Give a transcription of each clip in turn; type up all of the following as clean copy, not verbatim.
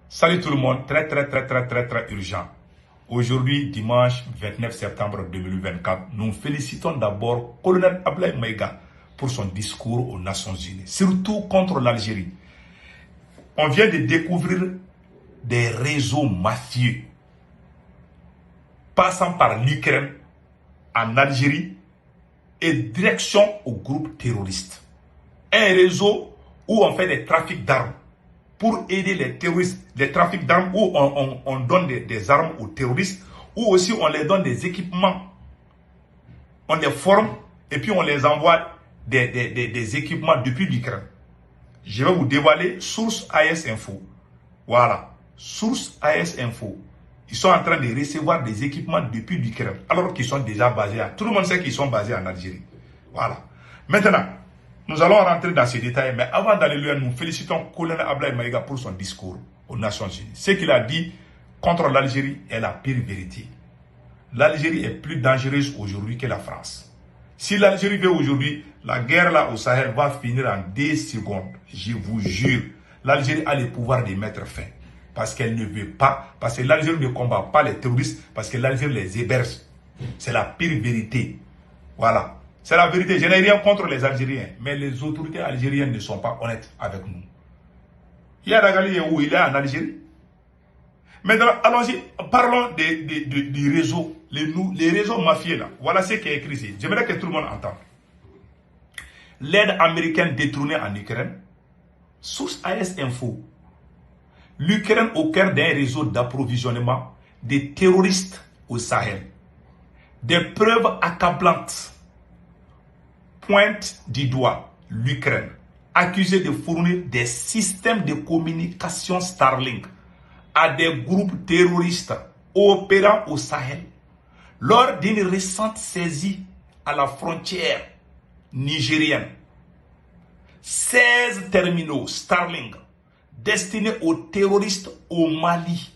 Salut tout le monde, très urgent. Aujourd'hui, dimanche 29 septembre 2024, nous félicitons d'abord Colonel Ablaye Maïga pour son discours aux Nations Unies, surtout contre l'Algérie. On vient de découvrir des réseaux mafieux passant par l'Ukraine, en Algérie et direction au groupe terroriste. Un réseau où on fait des trafics d'armes pour aider les terroristes, des trafics d'armes où on donne des armes aux terroristes, ou aussi on les donne des équipements, on les forme et puis on les envoie des équipements depuis l'Ukraine. Je vais vous dévoiler source AS Info. Voilà, source AS Info. Ils sont en train de recevoir des équipements depuis l'Ukraine, alors qu'ils sont déjà basés tout le monde sait qu'ils sont basés en Algérie. Voilà. Maintenant, nous allons rentrer dans ces détails, mais avant d'aller loin, nous félicitons Colonel Ablaye Maïga pour son discours aux Nations Unies. Ce qu'il a dit contre l'Algérie est la pire vérité. L'Algérie est plus dangereuse aujourd'hui que la France. Si l'Algérie veut aujourd'hui, la guerre là au Sahel va finir en 2 secondes. Je vous jure, l'Algérie a le pouvoir de mettre fin. Parce qu'elle ne veut pas, parce que l'Algérie ne combat pas les terroristes, parce que l'Algérie les héberge. C'est la pire vérité. Voilà. C'est la vérité. Je n'ai rien contre les Algériens, mais les autorités algériennes ne sont pas honnêtes avec nous. Yadagali est où? Il est en Algérie. Maintenant, allons-y, parlons des réseaux, les réseaux mafieux là. Voilà ce qui est écrit ici. J'aimerais que tout le monde entende. L'aide américaine détournée en Ukraine. Source AS Info. L'Ukraine au cœur d'un réseau d'approvisionnement des terroristes au Sahel. Des preuves accablantes pointent du doigt l'Ukraine, accusée de fournir des systèmes de communication Starlink à des groupes terroristes opérant au Sahel. Lors d'une récente saisie à la frontière nigérienne, 16 terminaux Starlink destinés aux terroristes au Mali,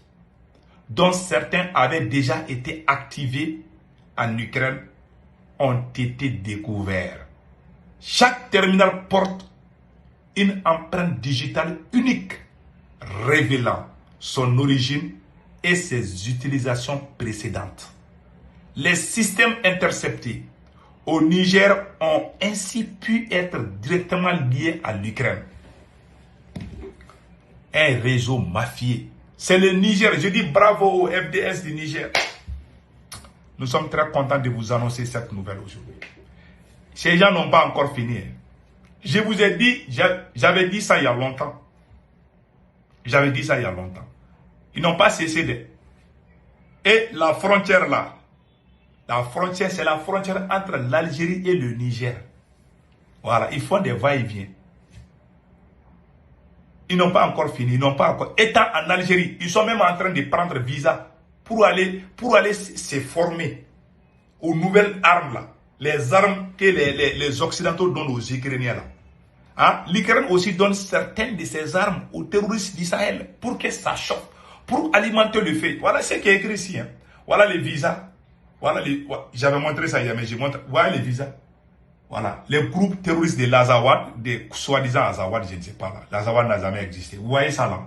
dont certains avaient déjà été activés en Ukraine, ont été découverts. Chaque terminal porte une empreinte digitale unique, révélant son origine et ses utilisations précédentes. Les systèmes interceptés au Niger ont ainsi pu être directement liés à l'Ukraine. Un réseau mafieux. C'est le Niger. Je dis bravo au FDS du Niger. Nous sommes très contents de vous annoncer cette nouvelle aujourd'hui. Ces gens n'ont pas encore fini. Je vous ai dit, j'avais dit ça il y a longtemps. J'avais dit ça il y a longtemps. Ils n'ont pas cessé de... Et la frontière là, la frontière, c'est la frontière entre l'Algérie et le Niger. Voilà, ils font des va-et-vient. Ils n'ont pas encore fini, ils n'ont pas encore... Étant en Algérie, ils sont même en train de prendre visa pour aller se former aux nouvelles armes là. Les armes que les Occidentaux donnent aux Ukrainiens là. Hein? L'Ukraine aussi donne certaines de ces armes aux terroristes du Sahel pour que ça chauffe, pour alimenter le feu. Voilà ce qui est écrit ici. Hein. Voilà les visas. Voilà j'avais montré ça hier, mais je montre. Voilà les visas. Voilà. Les groupes terroristes de l'Azawad, de soi-disant Azawad, je ne sais pas là. L'Azawad n'a jamais existé. Vous voyez ça là?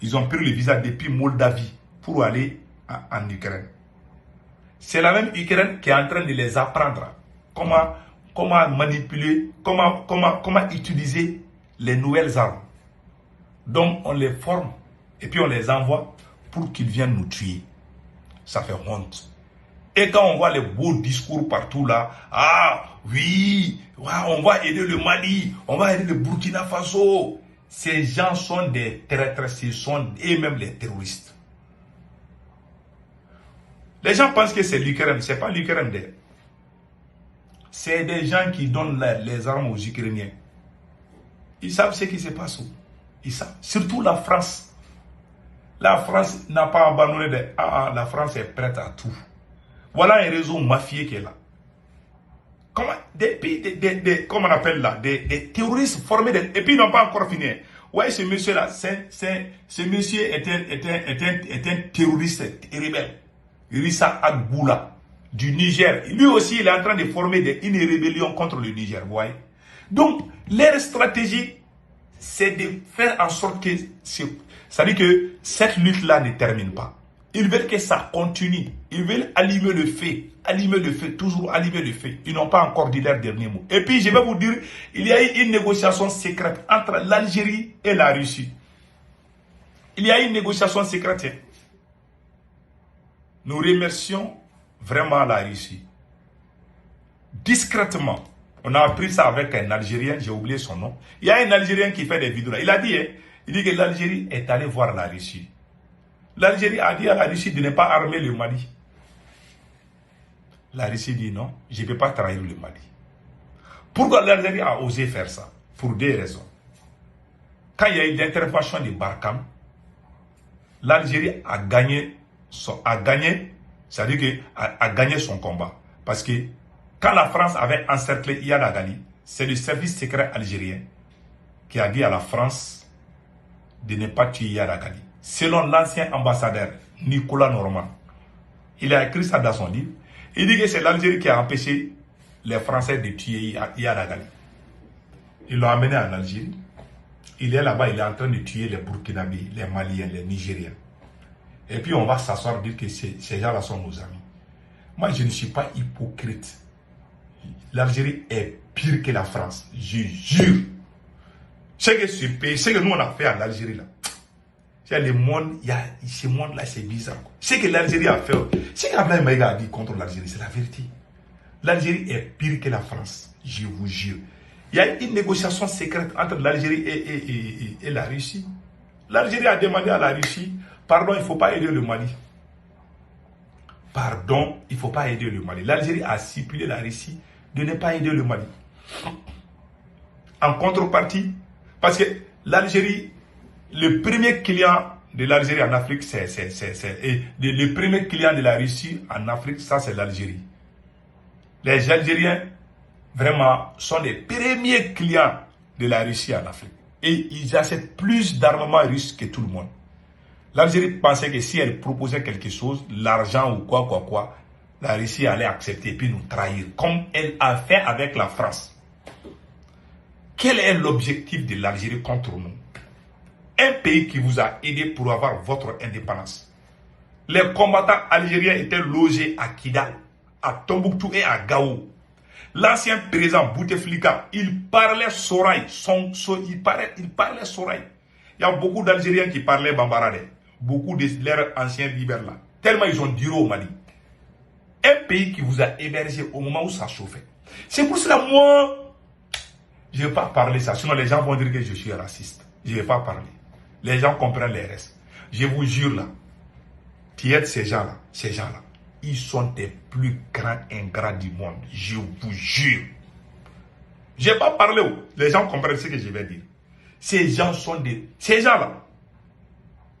Ils ont pris le visa depuis Moldavie pour aller en Ukraine. C'est la même Ukraine qui est en train de les apprendre comment manipuler, comment utiliser les nouvelles armes. Donc on les forme et puis on les envoie pour qu'ils viennent nous tuer. Ça fait honte. Et quand on voit les beaux discours partout là, ah oui, on va aider le Mali, on va aider le Burkina Faso. Ces gens sont des traîtres, ce sont eux-mêmes les terroristes. Les gens pensent que c'est l'Ukraine, ce n'est pas l'Ukraine. C'est des gens qui donnent les armes aux Ukrainiens. Ils savent ce qui se passe. Ils savent. Surtout la France. La France n'a pas abandonné la France est prête à tout. Voilà un réseau mafieux qui est là. Comment comment on appelle là, des terroristes formés, et puis ils n'ont pas encore fini. Ouais, ce monsieur-là, ce monsieur est un terroriste rebelle. Rissa Agboula du Niger. Lui aussi, il est en train de former une rébellion contre le Niger. Vous voyez? Donc, leur stratégie, c'est de faire en sorte que, c'est-à-dire que cette lutte-là ne termine pas. Ils veulent que ça continue. Ils veulent allumer le feu, toujours allumer le feu. Ils n'ont pas encore dit leur dernier mot. Et puis, je vais vous dire, il y a eu une négociation secrète entre l'Algérie et la Russie. Il y a eu une négociation secrète. Nous remercions vraiment la Russie. Discrètement, on a appris ça avec un Algérien, j'ai oublié son nom. Il y a un Algérien qui fait des vidéos là. Il dit que l'Algérie est allée voir la Russie. L'Algérie a dit à la Russie de ne pas armer le Mali. La Russie dit non, je ne peux pas trahir le Mali. Pourquoi l'Algérie a osé faire ça? Pour deux raisons. Quand il y a eu l'intervention de Barkhane, l'Algérie a gagné, c'est-à-dire a gagné son combat. Parce que quand la France avait encerclé Iyad Agali, c'est le service secret algérien qui a dit à la France de ne pas tuer Iyad Agali. Selon l'ancien ambassadeur Nicolas Normand, il a écrit ça dans son livre. Il dit que c'est l'Algérie qui a empêché les Français de tuer Iyad Agali. Ils l'ont amené en Algérie. Il est là-bas, il est en train de tuer les Burkinabés, les Maliens, les Nigériens. Et puis on va s'asseoir et dire que ces gens-là sont nos amis. Moi, je ne suis pas hypocrite. L'Algérie est pire que la France. Je jure. C'est que nous on a fait en Algérie là. Le monde, ce monde-là, c'est bizarre. Ce que l'Algérie a fait, ce qu'Ablaye Maïga a dit contre l'Algérie, c'est la vérité. L'Algérie est pire que la France, je vous jure. Il y a une négociation secrète entre l'Algérie et la Russie. L'Algérie a demandé à la Russie, pardon, il ne faut pas aider le Mali. Pardon, il ne faut pas aider le Mali. L'Algérie a stipulé la Russie de ne pas aider le Mali. En contrepartie, parce que l'Algérie, le premier client de l'Algérie en Afrique, le premier client de la Russie en Afrique, ça c'est l'Algérie. Les Algériens, vraiment, sont les premiers clients de la Russie en Afrique. Et ils achètent plus d'armement russe que tout le monde. L'Algérie pensait que si elle proposait quelque chose, l'argent ou quoi, la Russie allait accepter et puis nous trahir, comme elle a fait avec la France. Quel est l'objectif de l'Algérie contre nous? Un pays qui vous a aidé pour avoir votre indépendance. Les combattants algériens étaient logés à Kidal, à Tombouctou et à Gao. L'ancien président Bouteflika, il parlait Soraï. Il parlait Soraï. Il y a beaucoup d'Algériens qui parlaient Bambara. Beaucoup de leurs anciens leaders là. Tellement ils ont duré au Mali. Un pays qui vous a hébergé au moment où ça chauffait. C'est pour cela, moi, je ne vais pas parler ça. Sinon, les gens vont dire que je suis raciste. Je ne vais pas parler. Les gens comprennent les restes. Je vous jure là, qui êtes ces gens-là, ils sont des plus grands ingrats du monde. Je vous jure. Je n'ai pas parlé. Les gens comprennent ce que je vais dire. Ces gens sont des... Ces gens-là,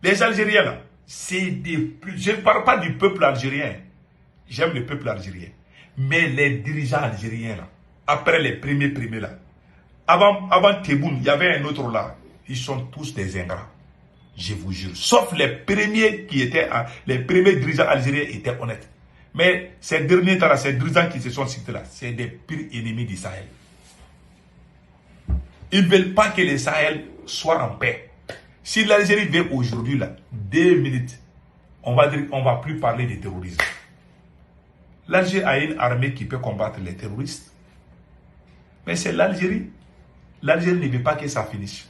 les Algériens là, c'est des plus... Je ne parle pas du peuple algérien. J'aime le peuple algérien. Mais les dirigeants algériens là, après les premiers là, avant Tebboune, il y avait un autre là. Ils sont tous des ingrats. Je vous jure. Sauf les premiers les premiers dirigeants algériens étaient honnêtes. Mais ces derniers temps-là, ces dirigeants qui se sont cités là, c'est des pires ennemis du Sahel. Ils ne veulent pas que le Sahel soit en paix. Si l'Algérie veut aujourd'hui, là, 2 minutes, on va plus parler de terrorisme. L'Algérie a une armée qui peut combattre les terroristes. Mais c'est l'Algérie. L'Algérie ne veut pas que ça finisse.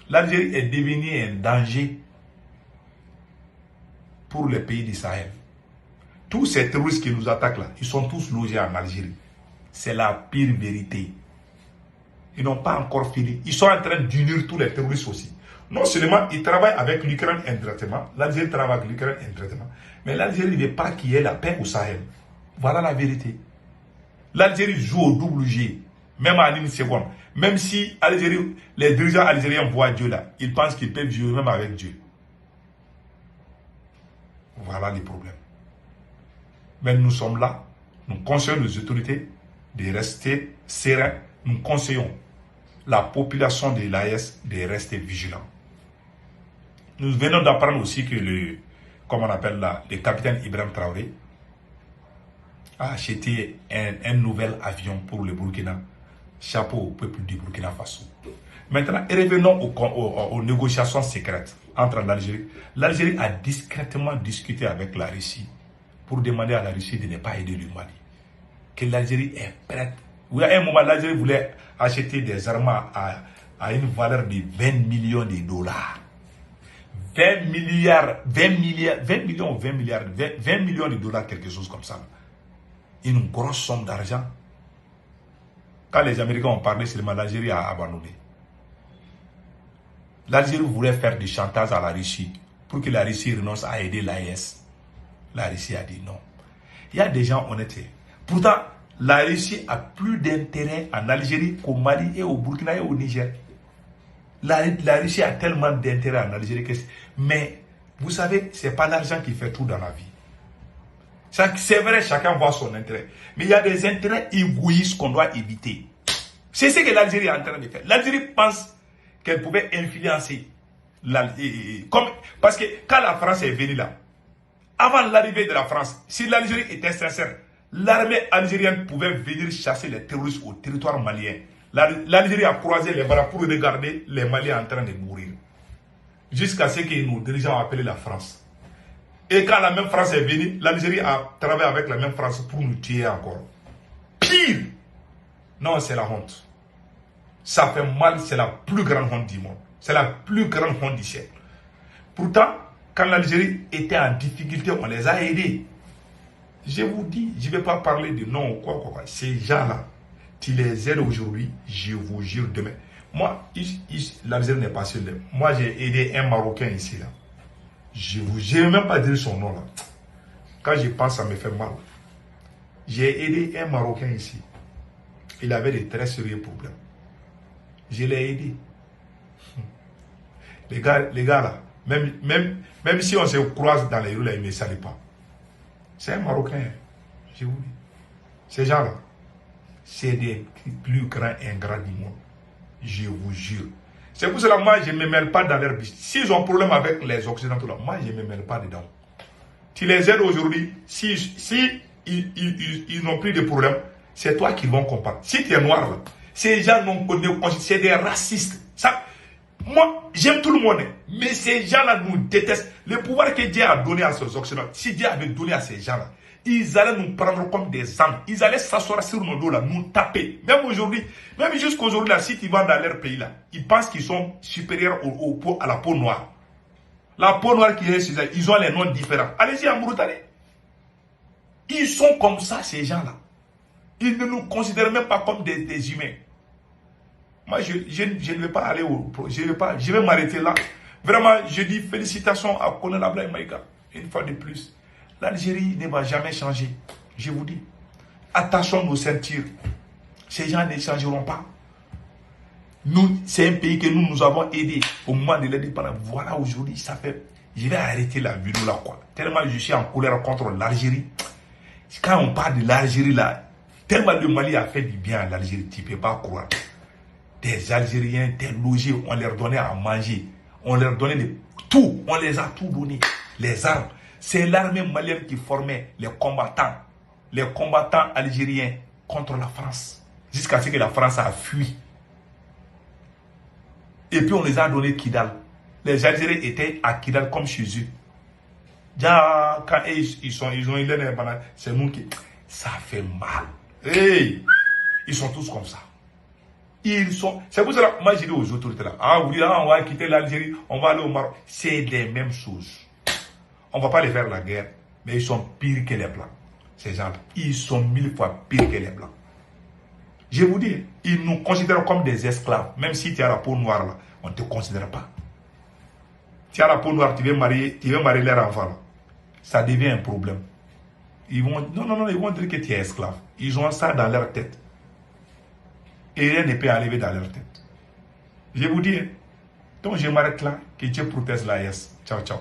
L'Algérie est devenue un danger pour les pays du Sahel. Tous ces terroristes qui nous attaquent là, ils sont tous logés en Algérie. C'est la pire vérité. Ils n'ont pas encore fini. Ils sont en train d'unir tous les terroristes aussi. Non seulement ils travaillent avec l'Ukraine indirectement, l'Algérie travaille avec l'Ukraine indirectement, mais l'Algérie ne veut pas qu'il y ait la paix au Sahel. Voilà la vérité. L'Algérie joue au double jeu, même à une seconde. Même si les dirigeants algériens voient Dieu là, ils pensent qu'ils peuvent jouer même avec Dieu. Voilà les problèmes. Mais nous sommes là, nous conseillons les autorités de rester sereins, nous conseillons la population de l'AES de rester vigilants. Nous venons d'apprendre aussi que le capitaine Ibrahim Traoré a acheté un nouvel avion pour le Burkina. Chapeau au peuple du Burkina Faso. Maintenant, revenons aux négociations secrètes entre l'Algérie. L'Algérie a discrètement discuté avec la Russie pour demander à la Russie de ne pas aider le Mali. Que l'Algérie est prête. Oui, à un moment, l'Algérie voulait acheter des armes à une valeur de 20 millions de dollars. 20 millions de dollars, quelque chose comme ça. Une grosse somme d'argent. Quand les Américains ont parlé, seulement l'Algérie a abandonné. L'Algérie voulait faire du chantage à la Russie pour que la Russie renonce à aider l'AES. La Russie a dit non. Il y a des gens honnêtes. Pourtant, la Russie a plus d'intérêt en Algérie qu'au Mali et au Burkina et au Niger. La Russie a tellement d'intérêt en Algérie que... Mais, vous savez, ce n'est pas l'argent qui fait tout dans la vie. C'est vrai, chacun voit son intérêt. Mais il y a des intérêts égoïstes qu'on doit éviter. C'est ce que l'Algérie est en train de faire. L'Algérie pense qu'elle pouvait influencer. Parce que quand la France est venue là, avant l'arrivée de la France, si l'Algérie était sincère, l'armée algérienne pouvait venir chasser les terroristes au territoire malien. L'Algérie a croisé les bras pour regarder les Maliens en train de mourir. Jusqu'à ce que nos dirigeants ont appelé la France. Et quand la même France est venue, l'Algérie a travaillé avec la même France pour nous tuer encore. Pire! Non, c'est la honte. Ça fait mal, c'est la plus grande honte du monde. C'est la plus grande honte du siècle. Pourtant, quand l'Algérie était en difficulté, on les a aidés. Je vous dis, je ne vais pas parler de non ou quoi. Ces gens-là, tu les aides aujourd'hui, je vous jure demain. Moi, l'Algérie n'est pas seule. Moi, j'ai aidé un Marocain ici, là. Je ne vais même pas dire son nom, là. Quand je pense, ça me fait mal. J'ai aidé un Marocain ici. Il avait de très sérieux problèmes. Je l'ai aidé. Les gars là, même si on se croise dans les rues, là, ils ne me saluent pas. C'est un Marocain, je vous dis. Ces gens-là, c'est des plus grands ingrats du monde. Je vous jure. C'est pour cela que moi, je ne me mêle pas dans leur business. S'ils ont un problème avec les Occidentaux, là, moi, je ne me mêle pas dedans. Tu les aides aujourd'hui, si ils n'ont plus de problème, c'est toi qui vont comprendre. Si tu es noir, là, ces gens n'ont pas, c'est des racistes. Ça, moi, j'aime tout le monde, mais ces gens-là nous détestent. Le pouvoir que Dieu a donné à ces Occidentaux, si Dieu avait donné à ces gens-là, ils allaient nous prendre comme des âmes. Ils allaient s'asseoir sur nos dos, là, nous taper. Même aujourd'hui, même jusqu'aujourd'hui, là, si tu vas dans leur pays, là, ils pensent qu'ils sont supérieurs à la peau noire. La peau noire qui est sur eux, ils ont les noms différents. Allez-y en Mauritanie. Ils sont comme ça, ces gens-là. Ils ne nous considèrent même pas comme des humains. Moi, je ne vais pas aller je vais m'arrêter là. Vraiment, je dis félicitations à Colonel Ablaye Maïga. Une fois de plus. L'Algérie ne va jamais changer. Je vous dis. Attachons nos ceintures. Ces gens ne changeront pas. Nous, c'est un pays que nous avons aidé au moment de l'indépendance. Voilà, aujourd'hui, ça fait... Je vais arrêter la vidéo là, quoi. Tellement je suis en colère contre l'Algérie. Quand on parle de l'Algérie là, tellement le Mali a fait du bien à l'Algérie, tu ne peux pas croire. Des Algériens, des logés, on leur donnait à manger. On leur donnait tout. On les a tout donné. Les armes. C'est l'armée malienne qui formait les combattants algériens contre la France. Jusqu'à ce que la France a fui. Et puis on les a donné Kidal. Les Algériens étaient à Kidal comme chez eux. Déjà, quand ils ont eu les bananes, c'est nous qui... Ça fait mal. Hey, ils sont tous comme ça. C'est pour cela que moi j'ai dit aux autorités là, vous dites, on va quitter l'Algérie, on va aller au Maroc. C'est les mêmes choses. On ne va pas les faire la guerre, mais ils sont pires que les Blancs. Ces gens-là, ils sont 1000 fois pires que les Blancs. Je vous dis, ils nous considèrent comme des esclaves. Même si tu as la peau noire là, on ne te considère pas. Tu as la peau noire, tu veux marier leur enfant là. Ça devient un problème. Ils vont dire que tu es esclave. Ils ont ça dans leur tête. Et rien ne peut arriver dans leur tête. Je vous dis, donc je m'arrête là, que Dieu protège l'AES. Ciao, ciao.